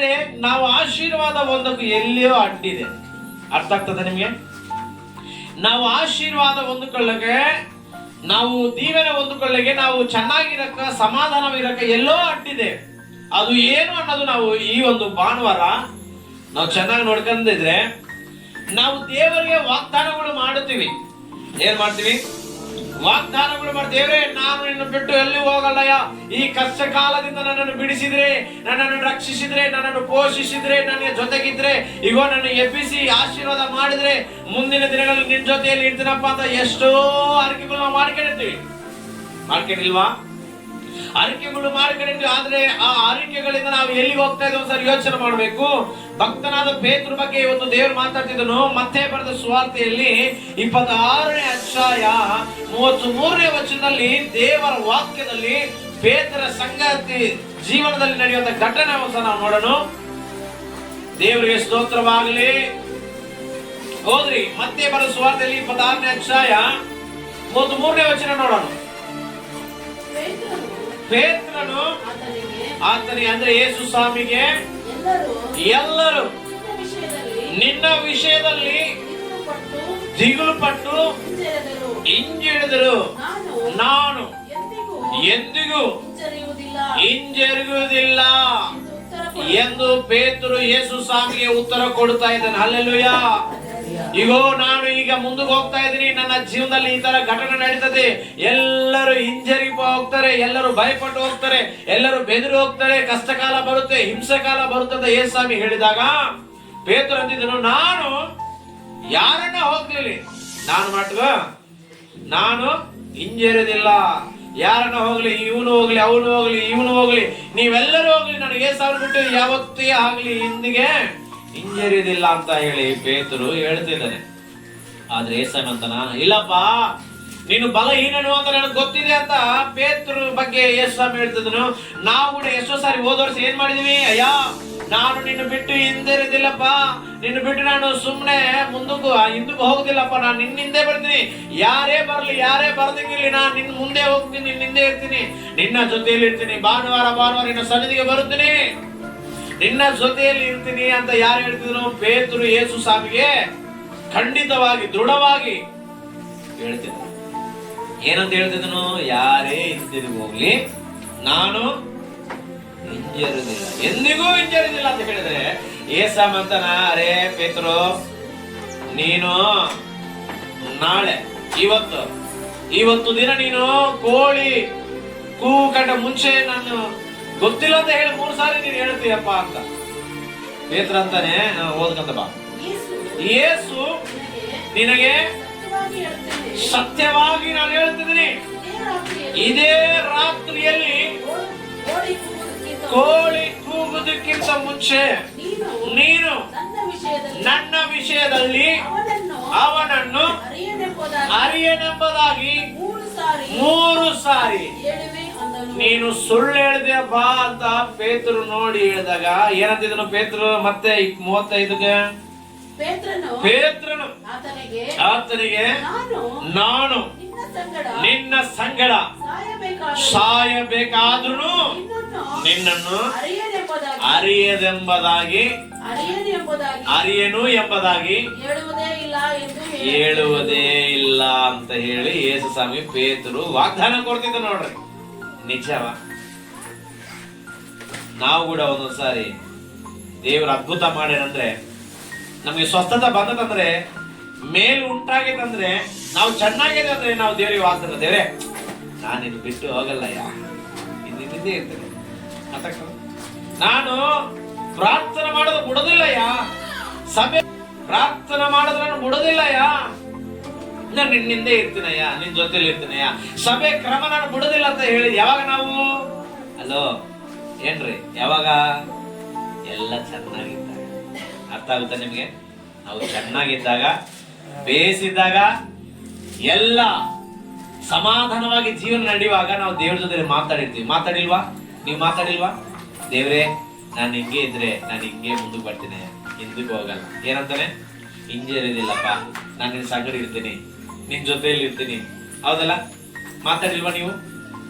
ಆದ್ರೆ ನಾವು ಆಶೀರ್ವಾದ ಹೊಂದಕ್ಕೂ ಎಲ್ಲಿಯೋ ಅಡ್ಡಿದೆ. ಅರ್ಥ ಆಗ್ತದೆ ನಿಮ್ಗೆ? ನಾವು ಆಶೀರ್ವಾದ ಹೊಂದಿಕೊಳ್ಳಕ್ಕೆ, ನಾವು ದೀವೆನ ಹೊಂದಿಕೊಳ್ಳಕ್ಕೆ, ನಾವು ಚೆನ್ನಾಗಿರಕ್ಕ, ಸಮಾಧಾನವಿರಕ್ಕ ಎಲ್ಲೋ ಅಡ್ಡಿದೆ. ಅದು ಏನು ಅನ್ನೋದು ನಾವು ಈ ಒಂದು ಭಾನುವಾರ ನಾವು ಚೆನ್ನಾಗಿ ನೋಡ್ಕೊಂಡಿದ್ರೆ, ನಾವು ದೇವರಿಗೆ ವಾಗ್ದಾನಗಳು ಮಾಡುತ್ತೀವಿ. ಏನ್ ಮಾಡ್ತೀವಿ? ವಾಗ್ದಾನಗಳು ಮಾಡಿ, ದೇವರೇ ನಾನು ನಿನ್ನ ಬಿಟ್ಟು ಎಲ್ಲಿ ಹೋಗಲ್ಲಯ್ಯ, ಈ ಕಷ್ಟ ಕಾಲದಿಂದ ನನ್ನನ್ನು ಬಿಡಿಸಿದ್ರೆ, ನನ್ನನ್ನು ರಕ್ಷಿಸಿದ್ರೆ, ನನ್ನನ್ನು ಪೋಷಿಸಿದ್ರೆ, ನನಗೆ ಜೊತೆಗಿದ್ರೆ, ಈಗ ನನ್ನ ಎಬ್ಬಿಸಿ ಆಶೀರ್ವಾದ ಮಾಡಿದ್ರೆ ಮುಂದಿನ ದಿನಗಳಲ್ಲಿ ನಿನ್ ಜೊತೆಯಲ್ಲಿ ಇರ್ತೀನಪ್ಪ ಅಂತ ಎಷ್ಟೋ ಅರಿಕೆಗಳು ನಾವು ಮಾಡ್ಕೊಂಡಿರ್ತೀವಿ. ಮಾಡ್ಕೊಂಡಿಲ್ವಾ? ಅರಿಕೆಗಳು ಮಾಡ್ಕೊಂಡಿರ್ತೀವಿ. ಆದ್ರೆ ಆ ಅರಿಕೆಗಳಿಂದ ನಾವು ಎಲ್ಲಿಗೆ ಹೋಗ್ತಾ ಇದ್ದೀವಿ ಸರ್ ಯೋಚನೆ ಮಾಡಬೇಕು. ಭಕ್ತನಾದ ಪೇತ್ರ ಬಗ್ಗೆ ಇವತ್ತು ದೇವರು ಮಾತಾಡ್ತಿದ್ದನು. ಮತ್ತೆ ಬರೆದ ಸುವಾರ್ತೆಯಲ್ಲಿ 26ನೇ ಅಧ್ಯಾಯ 33ನೇ ವಚನದಲ್ಲಿ ದೇವರ ವಾಕ್ಯದಲ್ಲಿ ಪೇತ್ರ ಸಂಗತಿ ಜೀವನದಲ್ಲಿ ನಡೆಯುವಂತ ಘಟನೆ ಸಹ ನಾವು ನೋಡೋಣ. ದೇವರಿಗೆ ಸ್ತೋತ್ರವಾಗಲಿ. ಹೋದ್ರಿ ಮತ್ತೆ ಬರೆದ ಸುವಾರ್ತೆಯಲ್ಲಿ 26ನೇ ಅಧ್ಯಾಯ 33ನೇ ವಚನ ನೋಡೋಣ. ಪೇತ್ರನು ಆತನಿಗೆ ಅಂದ್ರೆ ಯೇಸು ಸ್ವಾಮಿಗೆ ಎಲ್ಲರೂ ನಿನ್ನ ವಿಷಯದಲ್ಲಿ ದಿಗುಲು ಪಟ್ಟು ಹಿಂಜರಿದರು, ನಾನು ಎಂದಿಗೂ ಹಿಂಜರಿಯುವುದಿಲ್ಲ ಎಂದು ಪೇತ್ರನು ಯೇಸು ಸ್ವಾಮಿಗೆ ಉತ್ತರ ಕೊಡ್ತಾ ಇದ್ದಾನೆ. ಹಲ್ಲೆಲೂಯಾ. ಇಗೋ ನಾನು ಈಗ ಮುಂದಕ್ಕೆ ಹೋಗ್ತಾ ಇದ್ದೀನಿ, ನನ್ನ ಜೀವನದಲ್ಲಿ ಈ ತರ ಘಟನೆ ನಡೀತದೆ, ಎಲ್ಲರೂ ಹಿಂಜರಿ ಹೋಗ್ತಾರೆ, ಎಲ್ಲರೂ ಭಯಪಟ್ಟು ಹೋಗ್ತಾರೆ, ಎಲ್ಲರೂ ಬೆದರಿ ಹೋಗ್ತಾರೆ, ಕಷ್ಟಕಾಲ ಬರುತ್ತೆ, ಹಿಂಸೆಕಾಲ ಬರುತ್ತೆ ಅಂತ ಯೇಸು ಸ್ವಾಮಿ ಹೇಳಿದಾಗ ಪೇತ್ರ ಅಂತಿದ್ದನು, ನಾನು ಯಾರನ್ನ ಹೋಗ್ಲಿಲ್ಲ, ನಾನು ಹಿಂಜರಿದಿಲ್ಲ. ಯಾರನ್ನ ಹೋಗ್ಲಿ, ಇವನು ಹೋಗ್ಲಿ, ಅವನು ಹೋಗ್ಲಿ, ಇವನು ಹೋಗ್ಲಿ, ನೀವೆಲ್ಲರೂ ಹೋಗ್ಲಿ, ನನಗೆ ಯೇಸು ಸ್ವಾಮಿ ಬಿಟ್ಟು ಯಾವತ್ತೇ ಆಗ್ಲಿ ಹಿಂದಿಗೆ ಹಿಂಜರಿದಿಲ್ಲ ಅಂತ ಹೇಳಿ ಪೇತರು ಹೇಳ್ತಿದ್ದಾನೆ. ಆದ್ರೆ ಯೇಸು ಅಂತಾನ, ಇಲ್ಲಪ್ಪ ನೀನು ಬಲಹೀನನು ಅಂತ ನನಗೆ ಗೊತ್ತಿದೆ ಅಂತ ಪೇತ್ರ ಬಗ್ಗೆ ಯೇಸು ಸ್ವಾಮಿ ಹೇಳ್ತಿದ್ದನು. ನಾವು ಕೂಡ ಎಷ್ಟೋ ಸಾರಿ ಹೋದ ವರ್ಷ ಏನ್ ಮಾಡಿದೀವಿ, ಅಯ್ಯ ನಾನು ನಿನ್ನ ಬಿಟ್ಟು ಹಿಂದಿರಿದಿಲ್ಲಪ್ಪ, ನಿನ್ನ ಬಿಟ್ಟು ನಾನು ಸುಮ್ನೆ ಹಿಂದಕ್ಕೂ ಹೋಗುದಿಲ್ಲಪ್ಪ, ನಾನು ನಿನ್ನ ಹಿಂದೆ ಬರ್ತೀನಿ, ಯಾರೇ ಬರ್ಲಿ ಯಾರೇ ಬರ್ದಂಗಿರ್ಲಿ, ನಾನು ನಿನ್ನ ಮುಂದೆ ಹೋಗ್ತೀನಿ, ನಿನ್ನ ಹಿಂದೆ ಇರ್ತೀನಿ, ನಿನ್ನ ಜೊತೆಯಲ್ಲಿ ಇರ್ತೀನಿ, ಭಾನುವಾರ ನಿನ್ನ ಸನ್ನಿಧಿಗೆ ಬರುತ್ತೀನಿ, ನಿನ್ನ ಜೊತೆಯಲ್ಲಿ ಇರ್ತೀನಿ ಅಂತ ಯಾರು ಹೇಳ್ತಿದ್ರು? ಪೇತ್ರನು ಯೇಸು ಸ್ವಾಮಿಗೆ ಖಂಡಿತವಾಗಿ ದೃಢವಾಗಿ ಹೇಳ್ತಿದ್ರು. ಏನಂತ ಹೇಳ್ತಿದ್ದನು? ಯಾರೇ ಹಿಂದಿರುಗಿ ಹೋಗ್ಲಿ ನಾನು ಹಿಂಜರಿದಿಲ್ಲ, ಎಂದಿಗೂ ಹಿಂಜರಿದಿಲ್ಲ ಅಂತ ಹೇಳಿದ್ರೆ ಯೇಸು ಅಂತಾನ, ಅರೇ ಪೇತ್ರು, ನೀನು ನಾಳೆ ಇವತ್ತು ದಿನ ನೀನು ಕೋಳಿ ಕೂಗಂಡ ಮುಂಚೆ ನಾನು ಗೊತ್ತಿಲ್ಲ ಅಂತ ಹೇಳಿ 3 ಸಾರಿ ನೀನು ಹೇಳ್ತೀಯಪ್ಪ ಅಂತ ಪೇತ್ರ ಅಂತಾನೆ. ಓದ್ಕಂತ ಬಾ. ಯೇಸು ನಿನಗೆ ಸತ್ಯವಾಗಿ ನಾನು ಹೇಳ್ತಿದ್ದೀನಿ, ಇದೇ ರಾತ್ರಿಯಲ್ಲಿ ಕೋಳಿ ಕೂಗುವುದಕ್ಕಿಂತ ಮುಂಚೆ ನೀನು ನನ್ನ ವಿಷಯದಲ್ಲಿ ಅವನನ್ನು ಅರಿಯನೆಂಬುದಾಗಿ 3 ಸಾರಿ ನೀನು ಸುಳ್ಳು ಹೇಳಿದೆ ಬಾ ಅಂತ ಪೇತ್ರನು ನೋಡಿ ಹೇಳಿದಾಗ ಏನಂತಿದನು ಪೇತ್ರನು? ಮತ್ತೆ 35ಗೆ ಪೇತ್ರನು ಆತನಿಗೆ ನಾನು ನಿನ್ನ ಸಂಗಡ ಸಾಯಬೇಕಾದ್ರೂ ನಿನ್ನನ್ನು ಅರಿಯನು ಎಂಬುದಾಗಿ ಹೇಳುವುದೇ ಇಲ್ಲ ಅಂತ ಹೇಳಿ ಯೇಸು ಸ್ವಾಮಿ ಪೇತ್ರನು ವಾಗ್ದಾನ ಕೊಡ್ತಿದ್ದ. ನೋಡ್ರಿ, ನಿಜವಾ? ನಾವು ಕೂಡ ಒಂದೊಂದ್ಸಾರಿ ದೇವರು ಅದ್ಭುತ ಮಾಡ್ಯಾನಂದ್ರೆ, ನಮಗೆ ಸ್ವಸ್ಥತೆ ಬಂದದಂದ್ರೆ, ಮೇಲು ಉಂಟಾಗಿದಂದ್ರೆ, ನಾವು ಚೆನ್ನಾಗಿದೆ ಅಂದ್ರೆ ನಾವು ದೇವರಿಗೆ ವಾಗ್ದಾನ, ದೇವ್ರೆ ನಾನು ಇದು ಬಿಟ್ಟು ಹೋಗಲ್ಲಯ್ಯ, ಹಿಂದೆ ಇರ್ತೇನೆ, ನಾನು ಪ್ರಾರ್ಥನೆ ಮಾಡೋದು ಬಿಡೋದಿಲ್ಲಯ್ಯ, ಸಭೆ ಪ್ರಾರ್ಥನೆ ಮಾಡೋದು ನಾನು ಬಿಡೋದಿಲ್ಲಯ್ಯ, ನಾನು ನಿನ್ನಿಂದೆ ಇರ್ತೀನಯ್ಯ, ನಿನ್ ಜೊತೆಲಿ ಇರ್ತೀನಯ್ಯ, ಸಭೆ ಕ್ರಮ ನಾನು ಬಿಡೋದಿಲ್ಲ ಅಂತ ಹೇಳಿ ಯಾವಾಗ ನಾವು ಅಲೋ ಏನ್ರಿ, ಯಾವಾಗ ಎಲ್ಲ ಚೆನ್ನಾಗಿದ್ದಾಗ. ಅರ್ಥ ಆಗುತ್ತೆ ನಿಮ್ಗೆ? ನಾವು ಚೆನ್ನಾಗಿದ್ದಾಗ, ಬೇಯಿಸಿದ್ದಾಗ, ಎಲ್ಲ ಸಮಾಧಾನವಾಗಿ ಜೀವನ ನಡೆಯುವಾಗ ನಾವು ದೇವ್ರ ಜೊತೆ ಮಾತಾಡಿರ್ತೀವಿ. ಮಾತಾಡಿಲ್ವಾ? ನೀವು ಮಾತಾಡಿಲ್ವಾ? ದೇವ್ರೆ ನಾನು ಹಿಂಗೆ ಇದ್ರೆ ನಾನು ಹಿಂಗೆ ಮುಂದಕ್ಕೆ ಬರ್ತೀನಿ, ಹಿಂದಕ್ಕೆ ಹೋಗಲ್ಲ. ಏನಂತಾನೆ? ಹಿಂಜರಿದಿಲ್ಲಪ್ಪ, ನಾನು ನಿನ್ನ ಸಂಗಡ ಇರ್ತೀನಿ, ನಿನ್ ಜೊತೆಯಲ್ಲಿ ಇರ್ತೀನಿ. ಹೌದಲ್ಲ? ಮಾತಾಡಿಲ್ವಾ ನೀವು?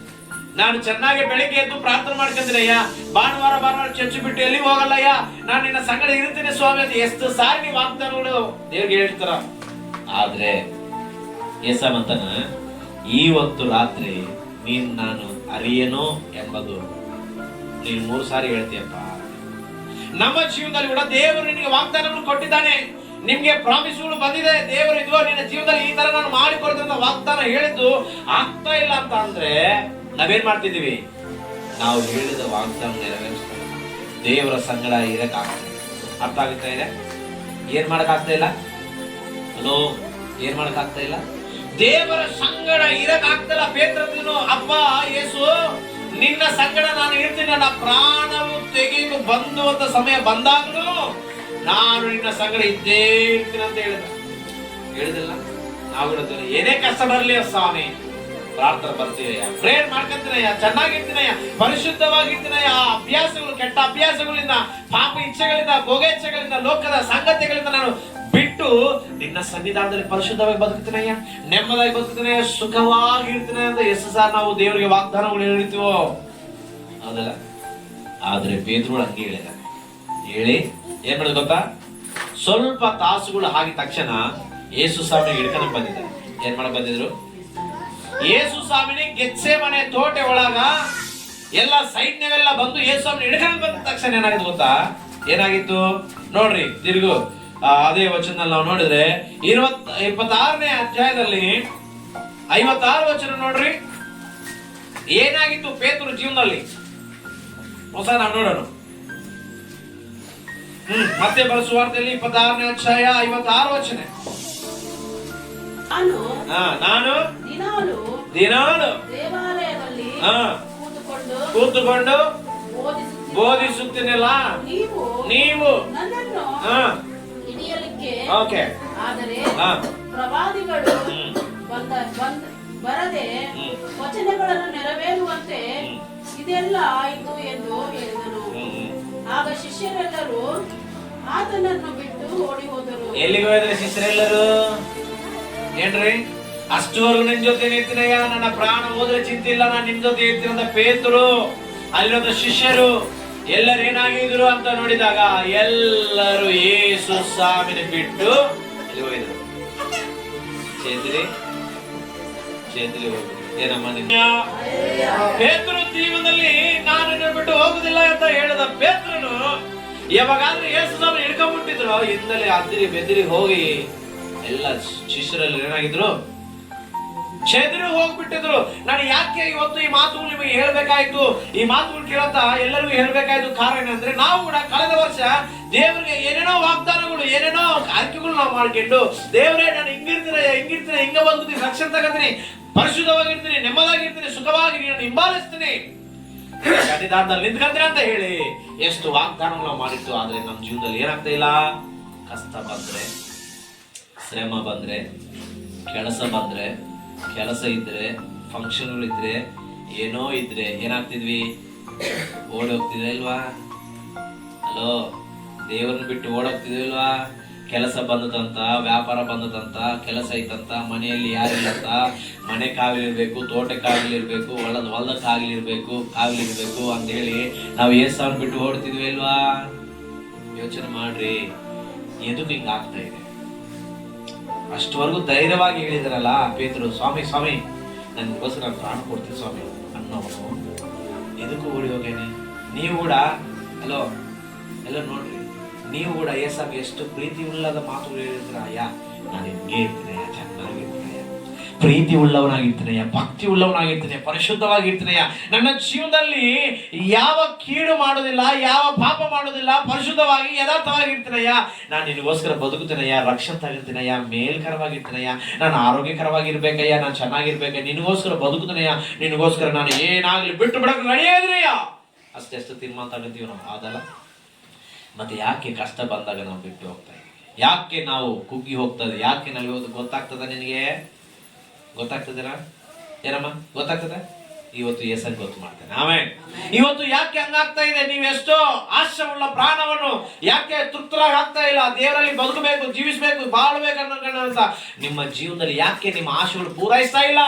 ನಾನು ಚೆನ್ನಾಗಿ ಬೆಳಿಗ್ಗೆ ಎದ್ದು ಪ್ರಾರ್ಥನೆ ಮಾಡ್ಕೊಂಡ್ರಯ್ಯ, ಭಾನುವಾರ ಚರ್ಚ್ ಬಿಟ್ಟು ಎಲ್ಲಿ ಹೋಗಲ್ಲಯ್ಯ, ನಾನು ನಿನ್ನ ಸಂಗಡ ಇರ್ತೀನಿ ಸ್ವಾಮಿ ಅಂತ ಎಷ್ಟು ಸಾರಿ ನೀವು ವಾಗ್ದಾನಗಳು ದೇವ್ರಿಗೆ ಹೇಳ್ತಾರ. ಆದ್ರೆ ಏಸಮಂತನ ಇವತ್ತು ರಾತ್ರಿ ನೀನ್ ನಾನು ಅರಿಯೇನೋ ಎಂಬುದು ನೀನು 3 ಸಾರಿ ಹೇಳ್ತೀಯಪ್ಪ. ನಮ್ಮ ಜೀವನದಲ್ಲಿ ಕೂಡ ದೇವರು ನಿನಗೆ ವಾಗ್ದಾನಗಳು ಕೊಟ್ಟಿದ್ದಾನೆ, ನಿಮ್ಗೆ ಪ್ರಾಮಿಸ್ಗಳು ಬಂದಿದೆ. ದೇವರು ಇದ್ವೋ ನಿನ್ನ ಜೀವನದಲ್ಲಿ ಈ ತರ ನಾನು ಮಾಡಿಕೊಡ್ತೀನಿ ವಾಗ್ದಾನ ಹೇಳಿದ್ದು ಆಗ್ತಾ ಇಲ್ಲ ಅಂತ ಅಂದ್ರೆ ನಾವೇನ್ ಮಾಡ್ತಿದೀವಿ? ನಾವು ಹೇಳಿದ ವಾಗ್ದಾನ ನೆರವೇರಿಸ್ತಾರೆ. ದೇವರ ಸಂಗಡ ಇರಕ್ಕಾಗ್ತದೆ. ಅರ್ಥ ಆಗುತ್ತಾ ಇದೆ? ಏನ್ ಮಾಡಕ್ ಆಗ್ತಾ ಇಲ್ಲ? ಹಲೋ, ಏನ್ ಮಾಡಕ್ ಆಗ್ತಾ ಇಲ್ಲ? ದೇವರ ಸಂಗಡ ಇರಕ್ ಆಗ್ತಲ್ಲ. ಪೇತ್ರನು, ಅಪ್ಪ ಯೇಸು ನಿನ್ನ ಸಂಗಡ ನಾನು ಇರ್ತೀನಿ, ನನ್ನ ಪ್ರಾಣವು ತೆಗೆದು ಬಂದುವಂತ ಸಮಯ ಬಂದಾಗಲೂ ನಾನು ನಿನ್ನ ಸಂಗಡ ಇದ್ದೇ ಇರ್ತೀನಿ ಅಂತ ಹೇಳಿದಿಲ್ಲ. ನಾವು ಹೇಳ್ತೀವಿ ಏನೇ ಕಷ್ಟ ಬರಲಿ ಸ್ವಾಮಿ, ಪ್ರಾರ್ಥನೆ ಬರ್ತೀವಯ್ಯ, ಪ್ರೇಯರ್ ಮಾಡ್ಕೊಂತೀನಯ್ಯ, ಚೆನ್ನಾಗಿರ್ತೀನಯ್ಯ, ಪರಿಶುದ್ಧವಾಗಿರ್ತೀನಯ್ಯ. ಆ ಅಭ್ಯಾಸಗಳು, ಕೆಟ್ಟ ಅಭ್ಯಾಸಗಳಿಂದ, ಪಾಪ ಇಚ್ಛೆಗಳಿಂದ, ಭೋಗೇಚ್ಛೆಗಳಿಂದ, ಲೋಕದ ಸಂಗತಿಗಳಿಂದ ನಾನು ಬಿಟ್ಟು ನಿನ್ನ ಸನ್ನಿಧಾನದಲ್ಲಿ ಪರಿಶುದ್ಧವಾಗಿ ಬದುಕ್ತೀನಯ್ಯ, ನೆಮ್ಮದಾಗಿ ಬದುಕ್ತೀನಯ್ಯ, ಸುಖವಾಗಿ ಅಂತ ಎಷ್ಟು ಸಾರ್ ನಾವು ದೇವರಿಗೆ ವಾಗ್ದಾನಗಳು ಹೇಳ್ತೀವೋ ಹೌದಲ್ಲ? ಆದ್ರೆ ಪೇತ್ರರು ಹಂಗೆ ಹೇಳಿದ. ಹೇಳಿ ಏನ್ ಮಾಡೋದು ಗೊತ್ತಾ? ಸ್ವಲ್ಪ ತಾಸುಗಳು ಆಗಿದ ತಕ್ಷಣ ಯೇಸು ಸ್ವಾಮಿ ಹಿಡ್ಕೊಂಡು ಬಂದಿದ್ದಾರೆ. ಏನ್ ಮಾಡಕ್ ಬಂದಿದ್ರು? ಯೇಸು ಸ್ವಾಮಿನಿ ಗೆತ್ಸೆಮನೆ ತೋಟೆ ಒಳಗ ಎಲ್ಲ ಸೈನ್ಯವೆಲ್ಲ ಬಂದು ಯೇಸು ಸ್ವಾಮಿ ಹಿಡ್ಕೊಂಡು ಬಂದ ತಕ್ಷಣ ಏನಾಗಿತ್ತು ಗೊತ್ತಾ? ಏನಾಗಿತ್ತು ನೋಡ್ರಿ, ತಿರುಗು ಅದೇ ವಚನದಲ್ಲಿ ನಾವು ನೋಡಿದ್ರೆ 26ನೇ ಅಧ್ಯಾಯದಲ್ಲಿ 56 ವಚನ ನೋಡ್ರಿ. ಏನಾಗಿತ್ತು ಪೇತ್ರನ ಜೀವನದಲ್ಲಿ ಹೊಸ ನಾವು ನೋಡೋಣ. ಮತ್ತೆ ಸುವಾರ್ತೆಯಲ್ಲಿ 26ನೇ ಅಧ್ಯಾಯ 56 ವಚನ. ನಾನು ದಿನಾಲು ದೇವಾಲಯದಲ್ಲಿ ಕೂತುಕೊಂಡು ಬೋಧಿಸುತ್ತೀನಲ್ಲ, ನೀವು ಓಕೆ, ಆದರೆ ಪ್ರವಾದಿಗಳು ಬರದೆ ವಚನಗಳನ್ನು ನೆರವೇರುವಂತೆ ಇದೆಲ್ಲ ಆಯಿತು ಎಂದು ಹೇಳಿದನು. ಆಗ ಶಿಷ್ಯರೆಲ್ಲರೂ ಆತನನ್ನು ಬಿಟ್ಟು ಓಡಿ ಹೋದರು. ಎಲ್ಲಿಗೆ ಹೋದ್ರೆ ಶಿಷ್ಯರೆಲ್ಲರೂ? ಏನ್ರಿ, ಅಷ್ಟುವರೆಗೂ ನಿನ್ ಜೊತೆ ಇರ್ತೀನಯ್ಯ, ನನ್ನ ಪ್ರಾಣ ಹೋದ್ರೆ ಚಿಂತಿಲ್ಲ, ನಾನು ನಿಮ್ ಜೊತೆ ಇರ್ತೀನಿ ಅಂತ ಪೇತ್ರರು, ಅಲ್ಲಿರೋದ ಶಿಷ್ಯರು ಎಲ್ಲರೂ ಏನಾಗಿದ್ರು ಅಂತ ನೋಡಿದಾಗ ಎಲ್ಲರೂ ಯೇಸು ಸ್ವಾಮಿನ ಬಿಟ್ಟು ಎಲ್ಲಿ ಹೋಗಿದ್ರು? ಚೇತಲಿ ಏನಮ್ಮ ಪೇತ್ರನು ಜೀವನದಲ್ಲಿ ನಾನು ಬಿಟ್ಟು ಹೋಗುದಿಲ್ಲ ಅಂತ ಹೇಳಿದ ಪೇತ್ರನು ಯಾವಾಗಾದ್ರೂ ಯೇಸು ಸ್ವಾಮಿ ಹಿಡ್ಕೊಂಡ್ಬಿಟ್ಟಿದ್ರು, ಹಿಂದಲೇ ಅದ್ರಿ ಬೆದರಿ ಹೋಗಿ ಎಲ್ಲ ಶಿಷ್ಯರಲ್ಲಿ ಏನಾಗಿದ್ರು? ಚೆದರಿ ಹೋಗ್ಬಿಟ್ಟಿದ್ರು. ನಾನು ಯಾಕೆ ಇವತ್ತು ಈ ಮಾತುಗಳು ನಿಮಗೆ ಹೇಳ್ಬೇಕಾಯ್ತು, ಈ ಮಾತುಗಳು ಕೇಳಂತ ಎಲ್ಲರಿಗೂ ಹೇಳ್ಬೇಕಾಯ್ತು? ಕಾರಣ ಏನಂದ್ರೆ ನಾವು ಕೂಡ ಕಳೆದ ವರ್ಷ ದೇವರಿಗೆ ಏನೇನೋ ವಾಗ್ದಾನಗಳು, ಏನೇನೋ ಆಯ್ಕೆಗಳು ನಾವು ಮಾಡ್ಕೊಂಡು, ದೇವರೇ ನಾನು ಹಿಂಗಿರ್ತೀನಿ, ಹಿಂಗ ಬದುಕ್ತೀನಿ, ರಕ್ಷಣೆ ತಗೋತೀನಿ, ಪರಿಶುದ್ಧವಾಗಿರ್ತೀನಿ, ನೆಮ್ಮದಾಗಿರ್ತೀನಿ, ಸುಖವಾಗಿ ನಾನು ಹಿಂಬಾಲಿಸ್ತೀನಿ, ಸನ್ನಿಧಾನದಲ್ಲಿ ನಿಂತ್ಕೊಂತೀನಿ ಅಂತ ಹೇಳಿ ಎಷ್ಟು ವಾಗ್ದಾನಗಳು ನಾವು ಮಾಡಿತ್ತು. ಆದ್ರೆ ನಮ್ಮ ಜೀವನದಲ್ಲಿ ಏನಾಗ್ತಾ ಇಲ್ಲ? ಕಷ್ಟ ಬಂದ್ರೆ, ಶ್ರಮ ಬಂದ್ರೆ, ಕೆಲಸ ಇದ್ರೆ, ಫಂಕ್ಷನ್ಗಳಿದ್ರೆ, ಏನೋ ಇದ್ರೆ ಏನಾಗ್ತಿದ್ವಿ? ಓಡಿ ಹೋಗ್ತಿದ್ವಿ ಇಲ್ವಾ? ಹಲೋ, ದೇವರನ್ನ ಬಿಟ್ಟು ಓಡೋಗ್ತಿದ್ವಿ ಇಲ್ವಾ? ಕೆಲಸ ಬಂದದಂತ, ವ್ಯಾಪಾರ ಬಂದದಂತ, ಕೆಲಸ ಐತಂತ, ಮನೆಯಲ್ಲಿ ಯಾರಿಲ್ಲಂತ, ಮನೆ ಕಾವಲಿರ್ಬೇಕು, ತೋಟ ಕಾವಲಿರ್ಬೇಕು, ಹೊಲದ ಕಾವಲಿರ್ಬೇಕು ಅಂತ ಹೇಳಿ ನಾವು ಏಸವ್ರನ್ನ ಬಿಟ್ಟು ಓಡ್ತಿದ್ವಿ ಇಲ್ವಾ? ಯೋಚನೆ ಮಾಡ್ರಿ, ಎದು ಹಿಂಗ ಆಗ್ತಾ ಇದೆ. ಅಷ್ಟವರೆಗೂ ಧೈರ್ಯವಾಗಿ ಹೇಳಿದ್ರಲ್ಲ ಪೇತ್ರರು, ಸ್ವಾಮಿ ನನಗೋಸ್ಕರ ನಾನು ಪ್ರಾಣ ಕೊಡ್ತೀನಿ ಸ್ವಾಮಿ ಅನ್ನೋನು ಎದಕ್ಕೂ ಓಡಿ ಹೋಗೇನೆ. ನೀವು ಕೂಡ ಹಲೋ ಎಲ್ಲ ನೋಡ್ರಿ, ನೀವು ಕೂಡ ಏಸಾಗಿ ಎಷ್ಟು ಪ್ರೀತಿ ಉಳ್ಳದ ಮಾತುಗಳು ಹೇಳಿದ್ರ, ಅಯ್ಯ ನಾನು ಹಿಂಗೆ ಇರ್ತೀನಯ್ಯ, ಚೆನ್ನಾಗಿರ್ತೀನಯ್ಯ, ಪ್ರೀತಿ ಉಳ್ಳವನಾಗಿರ್ತೀನಯ್ಯ, ಭಕ್ತಿ ಉಳ್ಳವನಾಗಿರ್ತೀನಿ, ಪರಿಶುದ್ಧವಾಗಿರ್ತೀನಯ್ಯ, ನನ್ನ ಜೀವನದಲ್ಲಿ ಯಾವ ಕೀಡು ಮಾಡೋದಿಲ್ಲ, ಯಾವ ಪಾಪ ಮಾಡೋದಿಲ್ಲ, ಪರಿಶುದ್ಧವಾಗಿ ಯಥಾರ್ಥವಾಗಿರ್ತೀನಯ್ಯ, ನಾನು ನಿನಗೋಸ್ಕರ ಬದುಕುತ್ತೀನಯ್ಯ, ರಕ್ಷಣೆ ತಗಿರ್ತೀನಯ್ಯ, ಮೇಲ್ಕರವಾಗಿರ್ತೀನಯ್ಯ, ನಾನು ಆರೋಗ್ಯಕರವಾಗಿರ್ಬೇಕಯ್ಯ, ನಾನು ಚೆನ್ನಾಗಿರ್ಬೇಕ, ನಿನಗೋಸ್ಕರ ಬದುಕುತ್ತೀನಯ್ಯ, ನಿನಗೋಸ್ಕರ ನಾನು ಏನಾಗ್ಲಿ ಬಿಟ್ಟು ಬಿಡಕ್ ನಡೆಯೋದ್ರಯ್ಯ, ಅಷ್ಟೆಷ್ಟು ತೀರ್ಮಾನ ತಗೊಂತೀವಿ ನಾವು. ಅದಲ್ಲ ಮತ್ತೆ ಯಾಕೆ ಕಷ್ಟ ಬಂದಾಗ ನಾವು ಬಿಟ್ಟು ಹೋಗ್ತಾ ಇದ್ದೀವಿ? ಯಾಕೆ ನಾವು ಕುಗ್ಗಿ ಹೋಗ್ತದೆ? ಯಾಕೆ ನಾವು ಗೊತ್ತಾಗ್ತದ? ನಿನಗೆ ಗೊತ್ತಾಗ್ತದೇನಾ? ಏನಮ್ಮ ಗೊತ್ತಾಗ್ತದೆ? ಇವತ್ತು ಏಸನ್ ಗೊತ್ತು ಮಾಡ್ತೇನೆ. ಆಮೇಲೆ ಇವತ್ತು ಯಾಕೆ ಹಂಗಾಗ್ತಾ ಇದೆ? ನೀವೆಷ್ಟೋ ಆಶಯವುಳ್ಳ ಪ್ರಾಣವನ್ನು ಯಾಕೆ ತೃಪ್ತರಾಗಿ ಆಗ್ತಾ ಇಲ್ಲ? ದೇವರಲ್ಲಿ ಬದುಕಬೇಕು, ಜೀವಿಸಬೇಕು, ಬಾಳ್ಬೇಕು ಅನ್ನೋ ನಿಮ್ಮ ಜೀವನದಲ್ಲಿ ಯಾಕೆ ನಿಮ್ಮ ಆಶೆಗಳು ಪೂರೈಸ್ತಾ ಇಲ್ಲ?